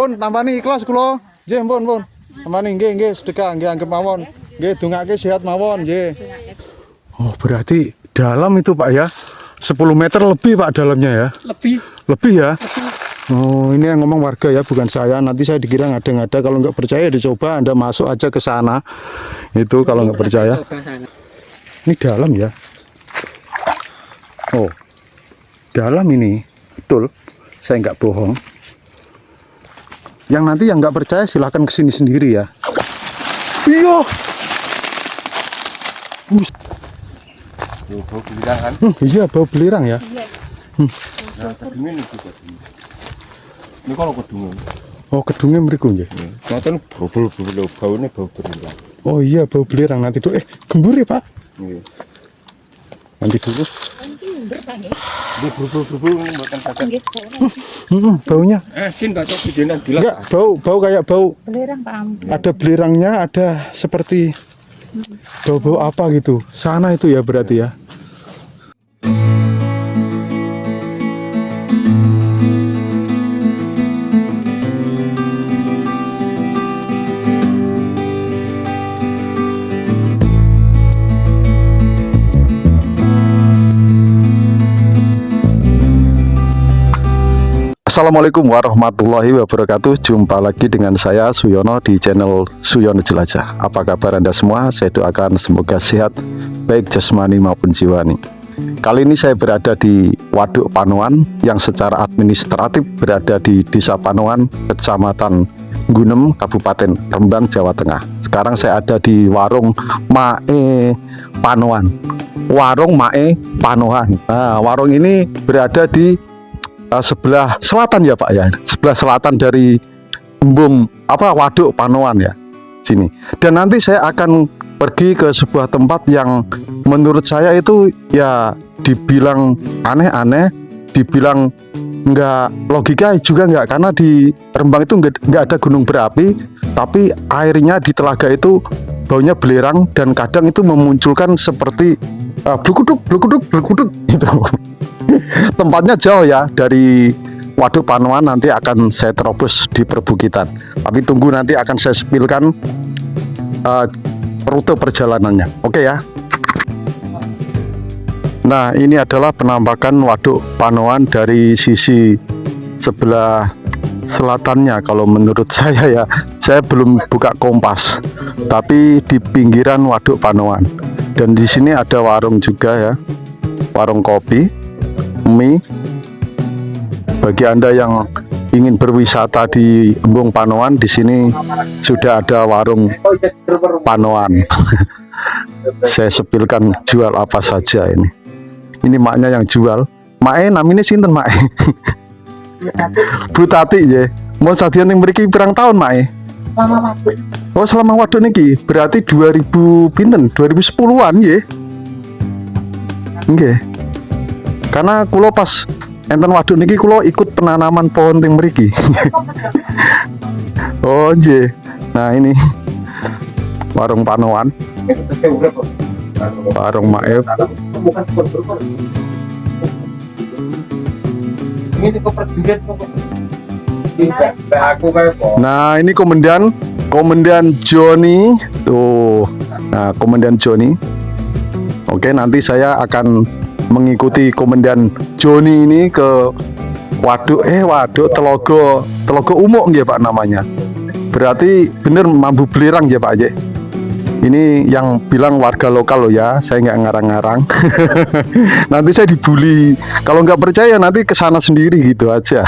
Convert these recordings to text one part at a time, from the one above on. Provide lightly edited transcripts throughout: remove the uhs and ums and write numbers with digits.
Pun tampani ikhlas kula. Nggih, pun. Tampani nggih sedekah nggih anggap mawon. Nggih dongake sehat mawon nggih. Oh, berarti dalam itu, Pak ya. 10 meter lebih, Pak, dalamnya ya. Lebih ya. Oh, ini yang ngomong warga ya, bukan saya. Nanti saya dikira ngada-ngada. Kalau nggak percaya dicoba, Anda masuk aja ke sana. Itu kalau nggak percaya. Ini dalam ya. Oh, dalam ini. Betul. Saya nggak bohong. Yang nanti yang nggak percaya silahkan kesini sendiri ya. Iya. Bau belirang kan? Iya, bau belirang ya. Nah, kedungnya ini juga. Ini kalau kedungnya. Oh, kedungnya mriku nggih. Ngoten bau-bau baunya bau belirang. Oh iya, bau belirang nanti tuh. Gembur ya, Pak? Nggih. Nanti dulu. Ini bau-bau makan kacang. Baunya. Asin Pak, oksigenan bilang. Enggak, bau kayak bau Belirang, Pak. ada belirangnya, ada seperti bau-bau apa gitu. Sana itu ya berarti ya. Assalamualaikum warahmatullahi wabarakatuh. Jumpa lagi dengan saya Suyono di channel Suyono Jelajah. Apa kabar Anda semua? Saya doakan semoga sehat baik jasmani maupun jiwani. Kali ini saya berada di Waduk Panoan yang secara administratif berada di Desa Panoan, Kecamatan Gunem, Kabupaten Rembang, Jawa Tengah. Sekarang saya ada di Warung Mae Panoan. Warung Mae Panoan. Nah, warung ini berada di sebelah selatan ya Pak ya, sebelah selatan dari embung Waduk Panoan ya, sini. Dan nanti saya akan pergi ke sebuah tempat yang menurut saya itu ya dibilang aneh-aneh, dibilang nggak logika juga nggak, karena di Rembang itu nggak ada gunung berapi, tapi airnya di telaga itu baunya belerang dan kadang itu memunculkan seperti blukuduk gitu. Tempatnya jauh ya dari Waduk Panoan, nanti akan saya terobos di perbukitan. Tapi tunggu, nanti akan saya spilkan rute perjalanannya. Oke ya. Nah, ini adalah penampakan Waduk Panoan dari sisi sebelah selatannya. Kalau menurut saya ya, saya belum buka kompas, tapi di pinggiran Waduk Panoan. Dan di sini ada warung juga ya, warung kopi, mie. Bagi Anda yang ingin berwisata di Embung Panoan, di sini sudah ada warung Panoan. Saya sepilkan jual apa saja ini. Ini maknya yang jual. Mae namanya sinten Mae? Bu Tati ya. Mau sadian yang mriki pirang tahun Mae? Selama waktu. Oh, selama waduk niki berarti 2000 pinten? 2010-an ya. Nggih. Karena kulo pas enten waduk niki kulo ikut penanaman pohon ting mriki. Oh nggih. Nah, ini warung Panoan. Warung Maef. Nah, ini Komandan Joni tuh. Nah, Komandan Joni. Oke, nanti saya akan mengikuti Komandan Joni ini ke waduk Telogo Umuk nggih Pak namanya. Berarti bener mambu belirang ya Pak J. Ini yang bilang warga lokal loh ya, saya nggak ngarang-ngarang. Nanti saya dibully. Kalau nggak percaya nanti ke sana sendiri gitu aja.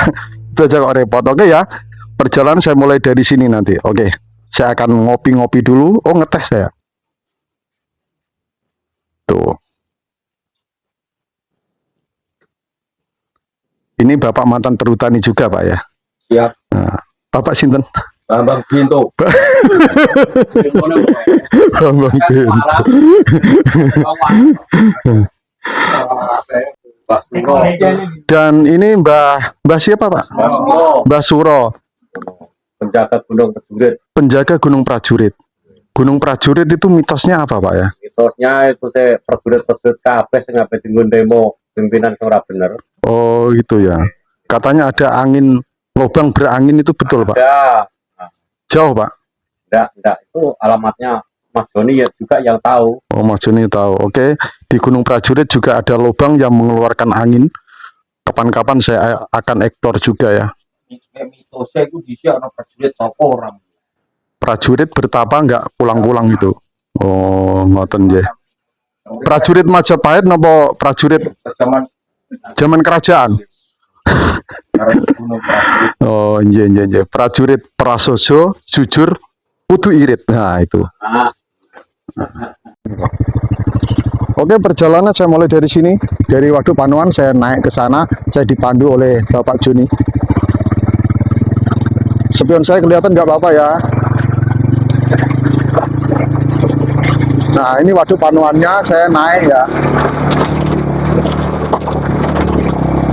Itu aja kok repot. Oke ya. Perjalanan saya mulai dari sini nanti. Oke. Saya akan ngopi-ngopi dulu. Oh, ngeteh saya. Tuh. Ini Bapak mantan perhutani juga Pak ya. Siap. Nah, Bapak sinten? Bambang Binto. Bambang Binto. Dan ini Mbah siapa Pak? Mbah Suro. Penjaga Gunung Prajurit. Penjaga Gunung Prajurit. Gunung Prajurit itu mitosnya apa Pak ya? Mitosnya itu saya prajurit kabeh sing ngabe dinggon demo pimpinan sing ora bener. Oh gitu ya. Katanya ada angin lubang berangin itu betul, Pak? Ada. Jauh, Pak? Enggak. Itu alamatnya Mas Joni ya juga yang tahu. Oh, Mas Joni tahu. Oke, di Gunung Prajurit juga ada lubang yang mengeluarkan angin. Kapan-kapan saya akan eksplor juga ya. Mitosnya itu di sini orang prajurit toko orang. Prajurit bertapa nggak pulang-pulang itu. Oh, ngoten nggih. Prajurit Majapahit napa prajurit Zaman zaman kerajaan? Gunung Prajurit. Oh, nggih. Prajurit prasojo, jujur, kudu irit. Nah, itu. Nah, Oke, perjalanan saya mulai dari sini. Dari Waduk Panuan saya naik ke sana, saya dipandu oleh Bapak Joni. Spion saya kelihatan nggak apa-apa ya. Nah, ini Waduk Panuannya, saya naik ya.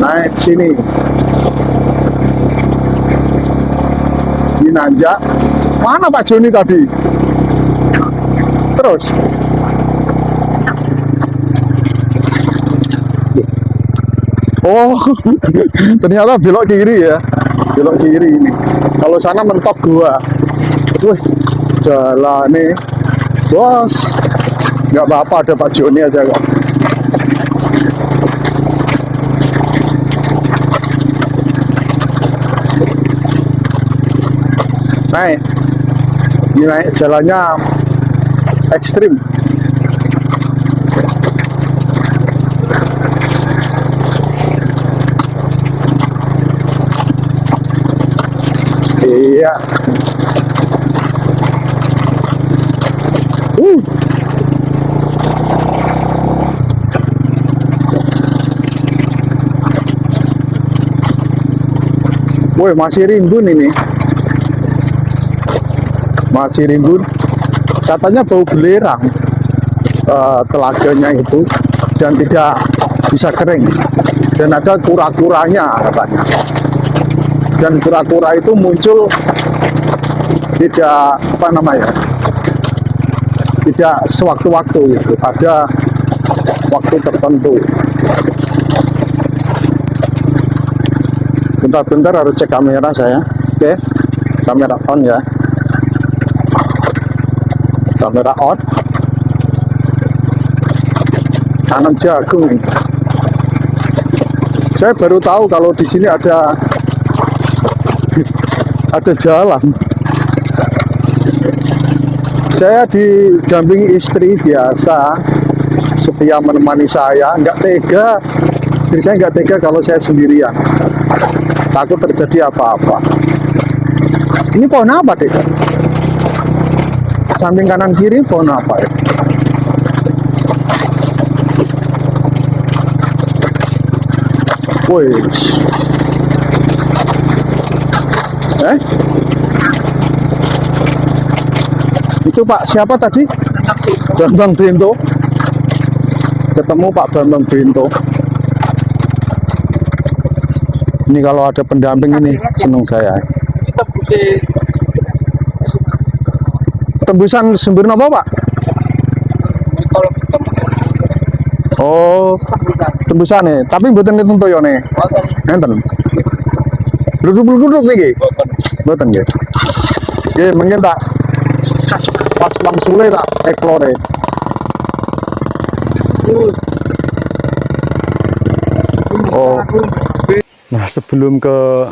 Naik sini. Ini nanjak. Mana Pak Joni tadi? Terus. Oh, ternyata belok kiri ya. Belok kiri ini. Kalau sana mentok gua. Wih, jalan nih. Bos. Nggak apa-apa, ada Pak Joni aja kok. Naik. Ini naik jalannya ekstrim. Iya. Uh. Woi, masih rimbun ini. Masih rimbun. Katanya bau belerang telaganya itu dan tidak bisa kering. Dan ada kura-kuranya katanya. Dan kura-kura itu muncul tidak apa namanya? Tidak sewaktu-waktu itu. Ada waktu tertentu. Bentar-bentar harus cek kamera saya. Oke, kamera on ya. Kamera on. Tanam jagung. Saya baru tahu kalau di sini ada jalan. Saya didampingi istri biasa, setia menemani saya. Nggak tega, istri saya nggak tega kalau saya sendirian. Takut terjadi apa-apa. Ini pohon apa, Dek? Samping kanan kiri pohon apa ya? Wih. Itu Pak siapa tadi? Bambang Bento. Ketemu Pak Bambang Bento. Ini kalau ada pendamping ini seneng saya. Tembusan sumber apa Pak? Oh, tembusan nih. Tapi mboten tentu yo nih. Enten. Duduk niki. Mboten nggih. Nggih, mungkin tak pas langsung tak explore. Oh. Nah, sebelum ke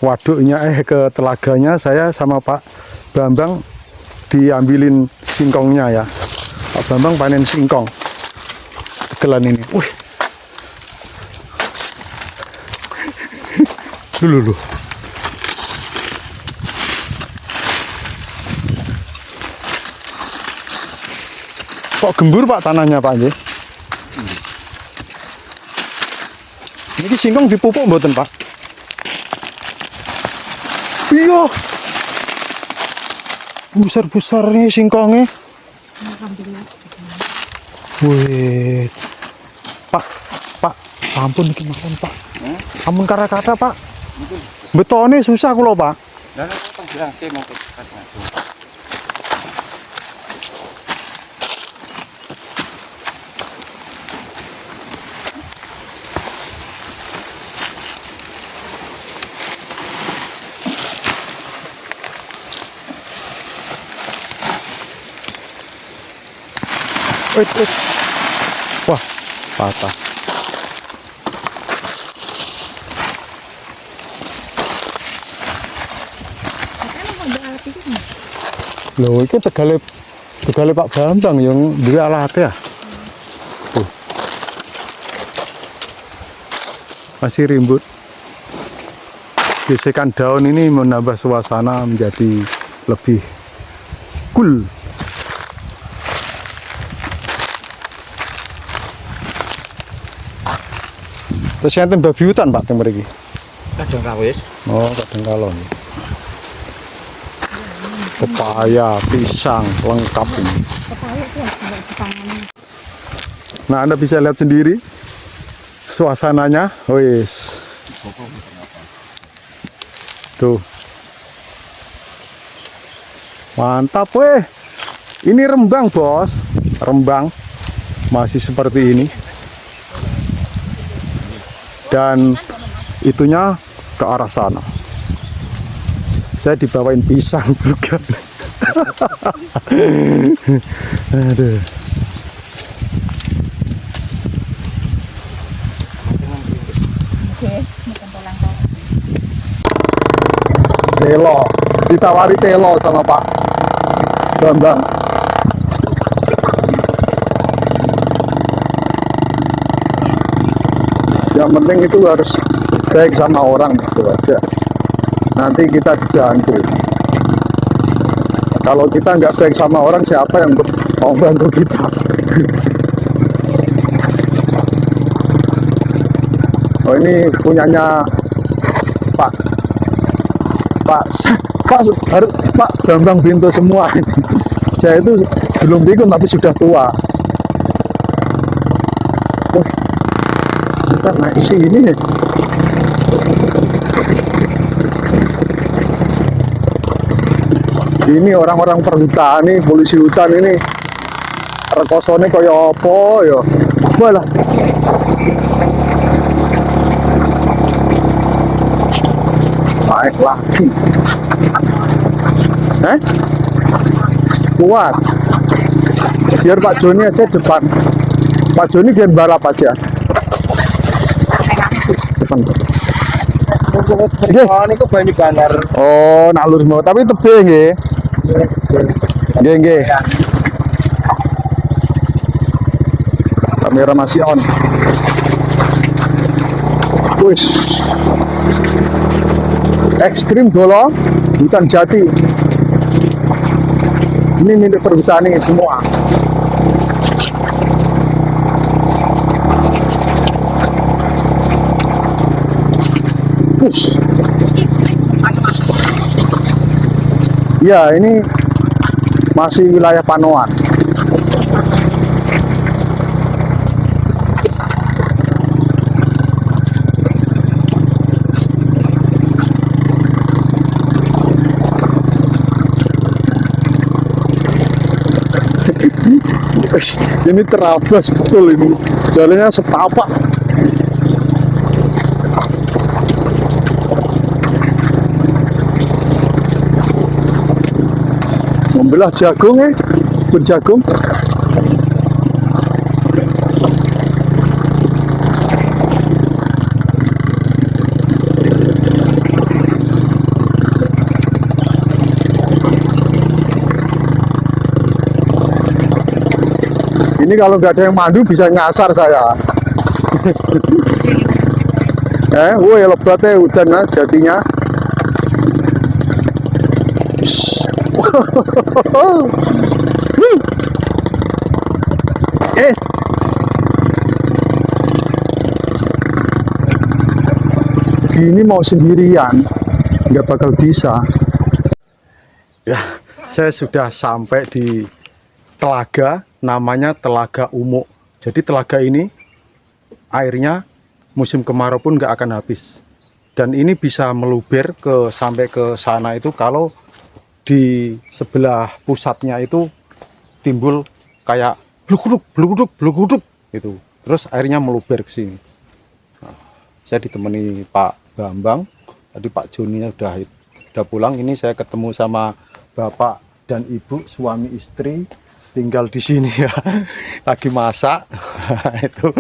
waduknya ke telaganya, saya sama Pak Bambang diambilin singkongnya ya. Pak Bambang panen singkong. Tegelan ini. Wih. Dulu. Kok gembur Pak tanahnya Pak nggih? Ini singkong dipupuk mboten Pak? Iya. Besar-besar nih singkongnya. Wih. Pak, ampun iki mawon Pak. Ampun kata Pak. Betone susah kula Pak. Lah kok bilang sih mau wait. Wah, patah. Loh, ini tegale Pak Bambang yang duwe alat ya. Tuh. Masih rimbut. Gesekan daun ini menambah suasana menjadi lebih cool. Terus enten babi hutan Pak teng mriki. Kadang kawis. Oh, kadang kalon. Pepaya, pisang, lengkap ini. Kepala itu harus di tangan. Nah, Anda bisa lihat sendiri suasananya. Wis. Tuh. Mantap weh. Ini Rembang, Bos. Rembang. Masih seperti ini. Dan itunya ke arah sana. Saya dibawain pisang juga. Aduh. Oke, makan polang-polang. Telo, ditawari telo sama Pak Bambang. Yang penting itu harus baik sama orang gitu aja. Nanti kita dibantu. Kalau kita nggak baik sama orang, siapa yang mau bantu kita? Oh, ini punyanya Pak Bambang Binto semua. Saya itu belum pikun tapi sudah tua. Oh, kita naik sini. Ini orang-orang perhutani, polisi hutan ini rekosone kaya apa ya? Walah. Naik lagi. Kuat. Biar Pak Joni aja depan. Pak Joni biar balap aja. Depan. Oh, ini kok banyak bandar. Oh, nalur mau, tapi tebing nggih. Nggih. Kamera masih on. Wis. Ekstrim dolo, hutan jati. Ini milik perhutani semua. Push. Ya, ini masih wilayah Panoan. Ini terabas betul ini. Jalannya setapak. Membelah jagung berjagung. Ini kalau nggak ada yang mandu bisa nyasar saya. Woi lebatnya hutan jatinya. Ini mau sendirian nggak bakal bisa. Ya, saya sudah sampai di telaga, namanya Telaga Umuk. Jadi telaga ini airnya musim kemarau pun nggak akan habis. Dan ini bisa meluber sampai ke sana itu kalau di sebelah pusatnya itu timbul kayak bluguduk gitu. Terus airnya meluber ke sini. Nah, saya ditemani Pak Bambang. Tadi Pak Joni udah pulang. Ini saya ketemu sama Bapak dan Ibu suami istri tinggal di sini ya. Lagi masak. Itu.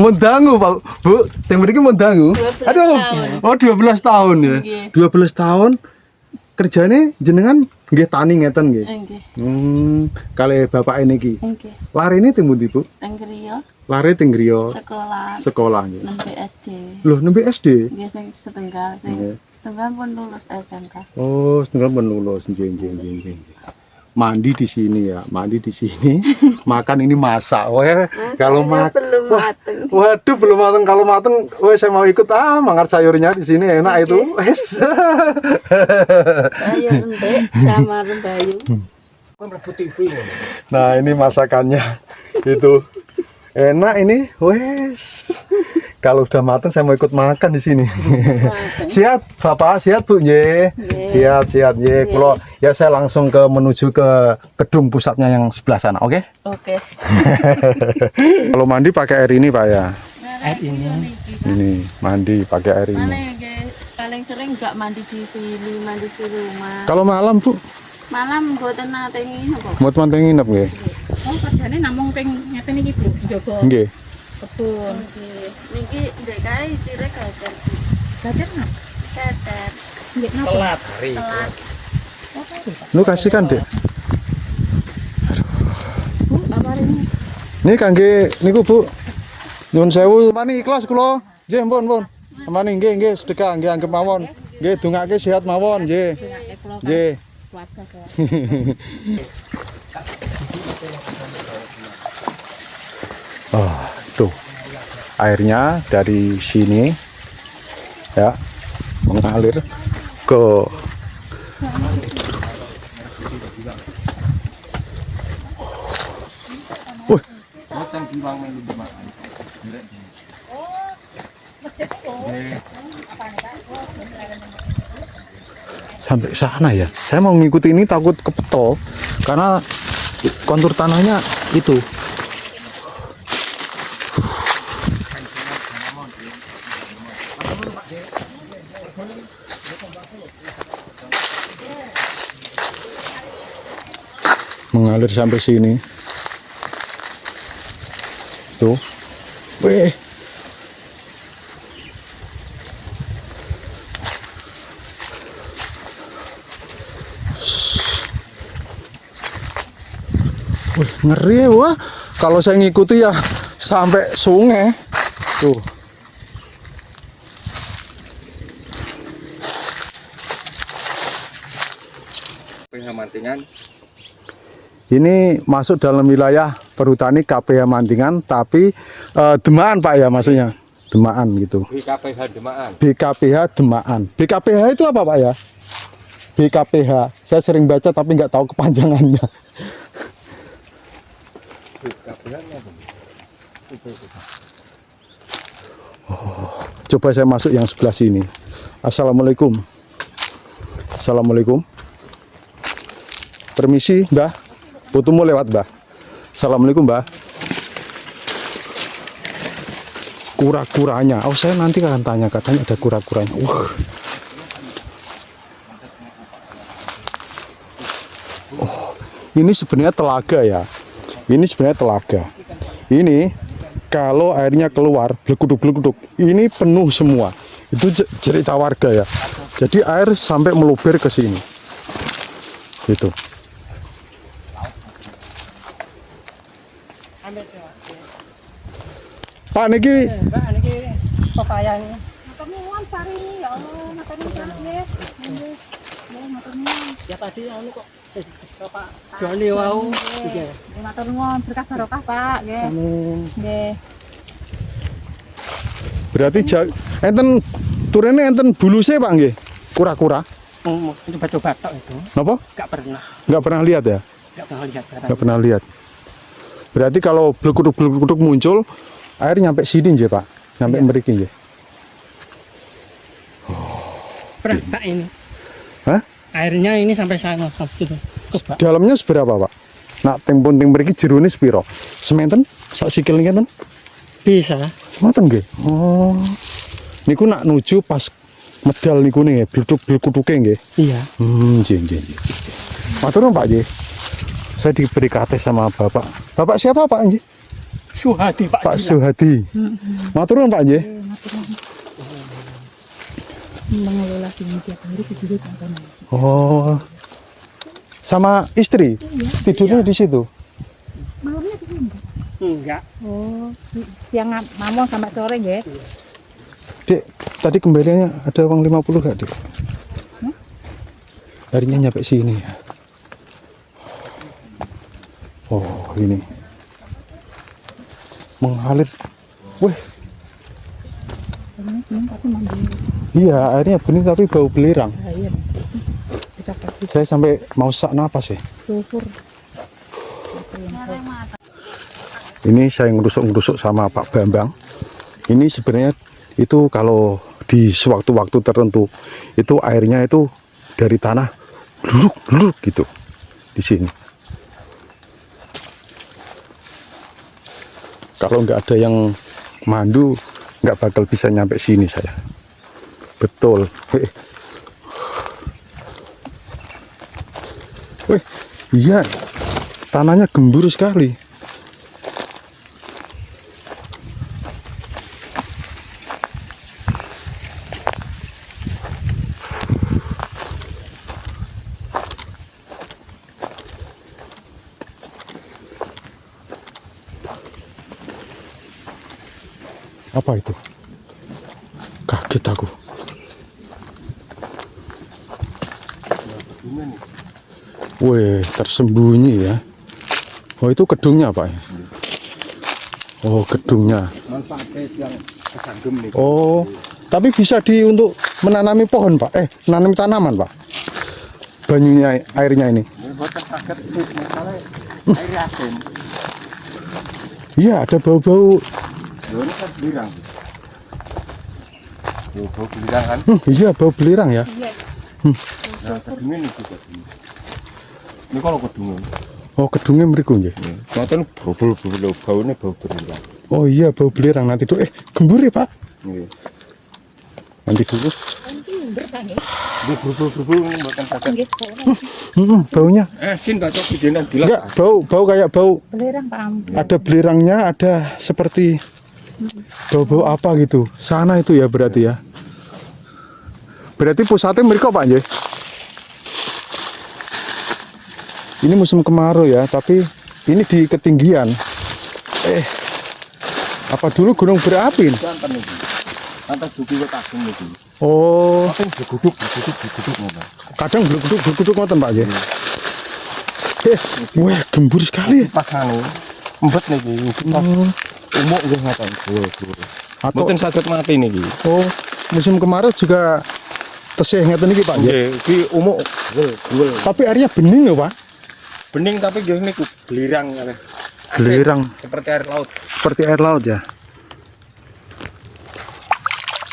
Mendangu, Pak. Bu, teng mriki mendangu. 12 Aduh. tahun. Oh, 12 tahun ya. Nggih. 12 tahun kerjane jenengan nggih tani ngeten nggih. Nggih. Kali bapak niki. Nggih. Larine teng pundi, Bu? Teng griya Lare teng griya sekolah sekolah nggih. nembe SD. Loh, nembe SD. Nggih sing setengah Nggih. setengah pun lulus SMK. Oh, setengah menulus, nggih. Mandi di sini ya, mandi di sini. Makan ini masak, weh. Kalau belum mateng. waduh belum mateng. Kalau mateng, weh saya mau ikut mangar sayurnya di sini enak itu. Wes. Ayo Mbak sama Rembayu. Nah ini masakannya itu enak ini, wes. Kalau udah mateng saya mau ikut makan di sini. Siap, Bapak, siap Bu, ye. Siap, ye. Kalau ya saya langsung menuju ke gedung pusatnya yang sebelah sana, oke? Oke. Kalau mandi pakai air ini, Pak ya. Air ini. Ini mandi pakai air ini. Paling sering enggak mandi di sini, mandi di rumah. Kalau malam, Bu, Malam mboten nate nginep kok. buat manteng nginep nggih. Oh, kerjane namung teng ngeten iki Bu, njogo Nggih. kebun. Niki ndek kae cire gajar. Gajar napa? Gajar. Nggih napa? Telat hari. Telat. Lu kasihkan, Dek. Bu, apa ini? Ini kangge niku, Bu. Nyuwun sewu, mani ikhlas kula. Nggih, mpun. Mani nggih, sedekah nggih anggap mawon. Nggih, dongake sehat mawon, nggih. Dongake kula kan Nggih. keluarga saya. Oh, tuh. Airnya dari sini ya mengalir ke Wih, sampai sana ya. Saya mau ngikuti ini takut kepetol karena kontur tanahnya itu. Mengalir sampai sini. Tuh. Wih. Wih, ngeri wah. Kalau saya ngikuti ya sampai sungai. Tuh. KPH Mantingan. Ini masuk dalam wilayah perhutani KPH Mantingan, tapi Demaan Pak ya maksudnya, Demaan gitu. BKPH Demaan. BKPH Demaan. BKPH itu apa Pak ya? BKPH. Saya sering baca tapi nggak tahu kepanjangannya. Oh, coba saya masuk yang sebelah sini. Assalamualaikum. Assalamualaikum. Permisi Mbah. Fotomu lewat Mbah. Assalamualaikum Mbah. Kura-kuranya. Oh saya nanti akan tanya, katanya ada kura-kuranya. Oh, ini sebenarnya telaga ya. Ini sebenarnya telaga. Ini kalau airnya keluar blekuduk-blekuduk, ini penuh semua. Itu cerita warga ya. Jadi air sampai meluber ke sini. Gitu. Pak niki Mbak niki pepaya ini. Matur nuwun paringi ya Allah, matur nuwun nggih. Nggih. Nggih, matur nuwun. Ya tadi anu kok Bapak Joni wau. Nggih. Matur nuwun berkah barokah, Pak. Nggih. Amin. Nggih. Berarti enten turene enten buluse Pak nggih. Kura-kura. Coba-coba tok itu. Napa? Enggak Nggak pernah. pernah lihat ya? Enggak pernah lihat. Nggak pernah lihat. Berarti kalau blekuduk-blekuduk muncul, air nyampe sini nggih, Pak. Nyampe mriki nggih. Pernah tak ini. Hah? Airnya ini sampai sana, sampai situ. Coba. Dalamnya seberapa, Pak? Nak tempun ting mriki jerone sepiro? Sementen? Sak sikil ngeten? Bisa. Ngoten nggih. Oh. Niku nak nuju pas medal niku nih, blekuduk-blekuduke nggih. Iya. Nggih. Matur nuwun Pak Nggih. Saya diberi KT sama Bapak. Bapak siapa Pak Nggih? Suhadi Pak. Pak Suhadi. Matur nuwun Pak Nggih. Mengelola sini tiap hari tidur di Oh. Sama istri? Tidurnya di situ? malamnya di sini enggak. Oh, siang mamon sampai sore ya. Dek, tadi kembaliannya ada uang 50 gak, Dek? Harinya nyampe sini ya. Oh, ini. Mengalir. Wih, Tapi mandi. iya airnya bening tapi bau belerang. Iya. Bisa pergi Saya sampai mau sak napas ya. sulfur. Ini saya ngerusuk-ngerusuk sama Pak Bambang. Ini sebenarnya itu kalau di sewaktu-waktu tertentu itu airnya itu dari tanah bluruk gitu di sini. Kalau nggak ada yang mandu nggak bakal bisa nyampe sini saya. Betul. Wih, iya tanahnya gembur sekali. Apa itu? Kaget aku. Wih, tersembunyi ya. Oh, itu gedungnya Pak. Oh, gedungnya. Manfaatnya yang kesanggem nih. Oh, tapi bisa untuk menanami pohon Pak. Menanami tanaman Pak. Banyunya airnya ini. Ini buat kaget masalah air asin. Iya, ada bau-bau. Loh, ini kan belirang. Loh, bau belirang kan? Iya, bau belerang ya. Iya. Nah, kedungnya ini juga. Ini kalau kedungnya. Oh, gedungnya mriku nggih. Nonton bau-bau bau ini bau belirang. Oh iya, bau belerang nanti tuh. Gembur ya Pak. Iya. Nanti dulu. Ini bau-bau bukan kaget. Baunya. Asin tak cocok jenan bilang. Enggak, bau kayak bau. Belerang Pak Am. Ada belerangnya, ada seperti bau-bau apa gitu. Sana itu ya berarti ya. Berarti pusatnya mereka Pak nggih. Ini musim kemarau ya, tapi ini di ketinggian. Apa dulu gunung berapi? Jantan nih. Antar juki ke kagum nih. Oh, Tapi berguduk ngono. kadang berguduk ngoten Pak nggih. Wah, gembur sekali. Pasane embet niki. Umuk nggih ngaten. Atau Mboten saged mati niki. oh, musim kemarau juga tesih ngeten iki Pak nggih. Nggih, iki umuk gul. Tapi airnya bening ya Pak. Bening tapi nggih niku belirang kabeh. Belirang Seperti air laut. seperti air laut ya.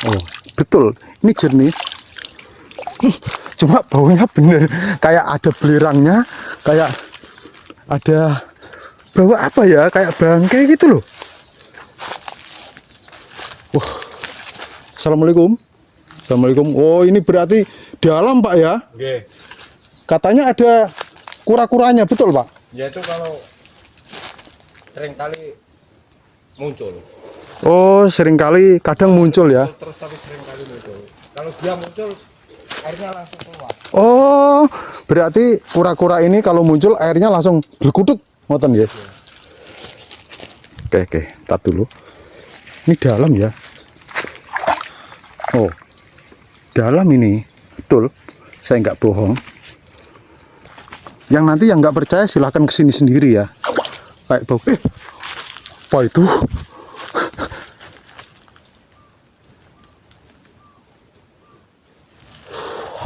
Oh, betul. Ini jernih. Cuma baunya bener kayak ada belirangnya, kayak ada bau apa ya? Kayak bangkai gitu loh. Wah. Assalamualaikum. Assalamualaikum. Oh, ini berarti dalam Pak ya? Nggih. Katanya ada kura-kuranya, betul Pak? Ya itu kalau sering kali muncul. Oh, seringkali kadang muncul ya. Terus tapi sering kali muncul. Kalau dia muncul airnya langsung keluar. Oh, berarti kura-kura ini kalau muncul airnya langsung berkuduk, ngoten ya? Oke, tar dulu. Ini dalam ya? Oh, dalam ini, betul. Saya nggak bohong. Yang nanti yang nggak percaya silahkan kesini sendiri ya. Kayak bau. Apa itu?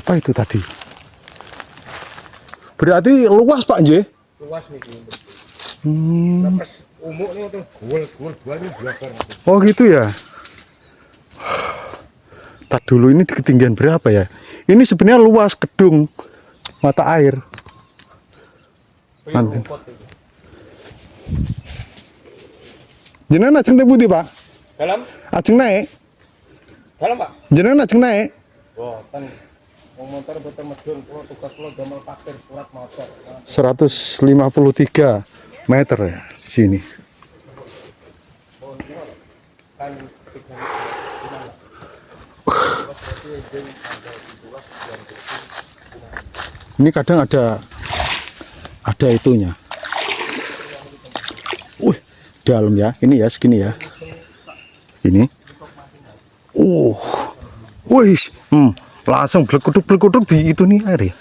Apa itu tadi? Berarti luas Pak Nggih? Luas niki. Hmm. Pas umuk nih tuh gul ini blabar. Oh gitu ya. Tak dulu ini di ketinggian berapa ya? Ini sebenarnya luas gedung mata air. Nanti. Jenengan ajeng teh putih Pak? Dalam? Ajeng naik? Dalam Pak? Jenengan ajeng naik? Wah, kan Wong motor boten medun, kula tugas kula damel parkir surat motor. 153 meter ya di sini. Kan Ini kadang ada itunya. Wih, dalam ya. Ini ya segini ya. Ini. Wih, langsung belekuduk di itu nih air ya.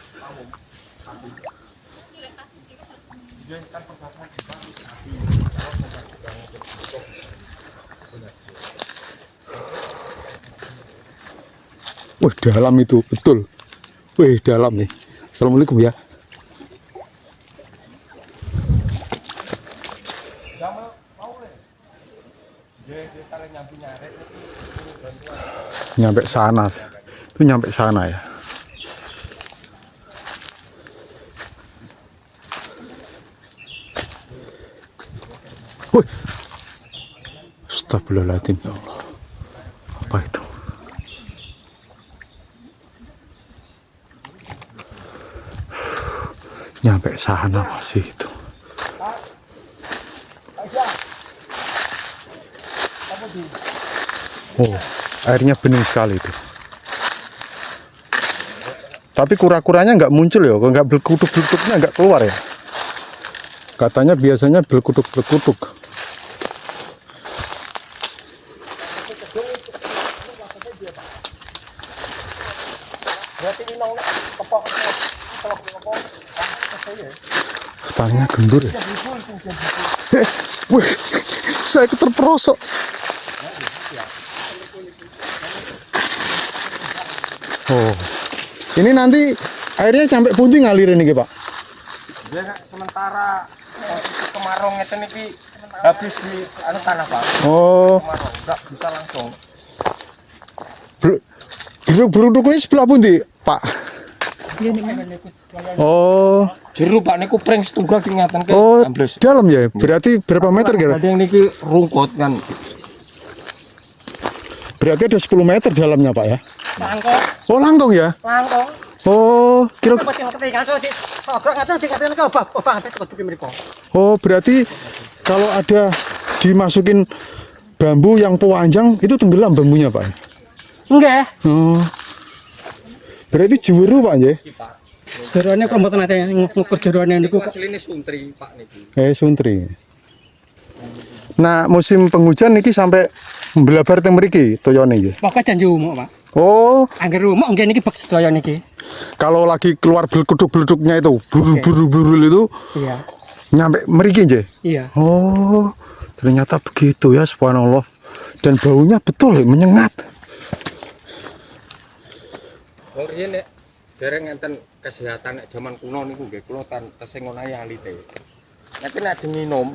Wih, dalam itu betul. Wih, dalam nih. Assalamualaikum ya. Nyampe sana. Itu nyampe sana ya. Wih. Astagfirullahaladzim ya Allah. Apa itu? Nyampe sana masih itu. Oh, airnya bening sekali itu. Tapi kura-kuranya nggak muncul ya, nggak belekutuk-belekutuknya nggak keluar ya. Katanya biasanya belekutuk-belekutuk. Talinya gembur ya. Wih, saya terperosok. Oh, ini nanti airnya sampai pundi ngalir ini Pak? dia sementara kemarau ngeten iki habis di anu tanah Pak. Oh, Kemarau enggak bisa langsung. beruduknya sebelah pundi Pak? Oh, Jero Pak niku pring setunggal sing ngaten ke oh, ambles. dalam ya? Berarti berapa meter kira? Ada yang niki rungkut kan. Berarti ada 10 meter dalamnya Pak ya? Langkong, Oh, langkong ya? langkong. Oh, kira. Oh, berarti kalau ada dimasukin bambu yang panjang itu tenggelam bambunya Pak? Enggak. Oh, berarti jeweru Pak ya? Jeroane kok mboten ate ngukur jeroane niku. Asline suntri Pak niki. Suntri. Nah, musim penghujan niki sampai mbelabar teng mriki toyone nggih. Pokoke janji umuk, Pak. Oh, Angger umuk nggih niki bek sedaya niki. kalau lagi keluar belekuduk-beleduknya itu, buru-buru itu Iya. nyampe mriki nggih. Iya. Oh, ternyata begitu ya, subhanallah. Dan baunya betul menyengat. Wong riyen nek dereng enten kesehatan nek jaman kuno niku nggih kula tesih ngonahe alite. Nek nek ajeng minum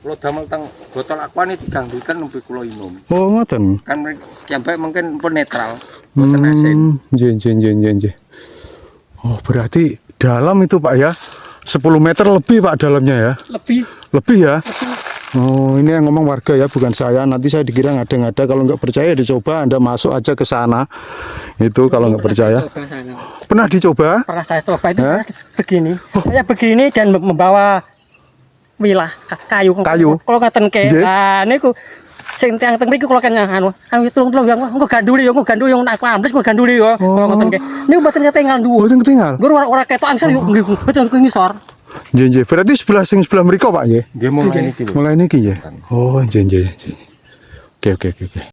kula damel teng botol aquane diganggukan nembe kula minum. Oh, ngoten. Kan kiambak mungkin pun netral, boten asin. Nggih. Oh, berarti dalam itu Pak ya. 10 meter lebih Pak dalamnya ya. Lebih ya. Oh, ini yang ngomong warga ya, bukan saya. Nanti saya dikira ngada-ngada. Kalau nggak percaya dicoba, Anda masuk aja ke sana. Itu kalau nggak percaya. Pernah dicoba? Pernah saya coba itu begini. Saya begini dan membawa wilah kayu. Kayu? Kalau ngaten ke. Nggih. Nah niku sing teng mriki kula kan anu tulung ya engko ganduli yang aku ambles engko ganduli yo. Kalau ngaten ke. Niku mboten ketinggal dhuwur. Mboten ketinggal. Gur ora ketokan sir yo nggih betul ngisor. Nggih. Berarti sebelah mriko Pak nggih. Nggih mulai niki lho. Mulai niki ya. Oh, nggih. Oke.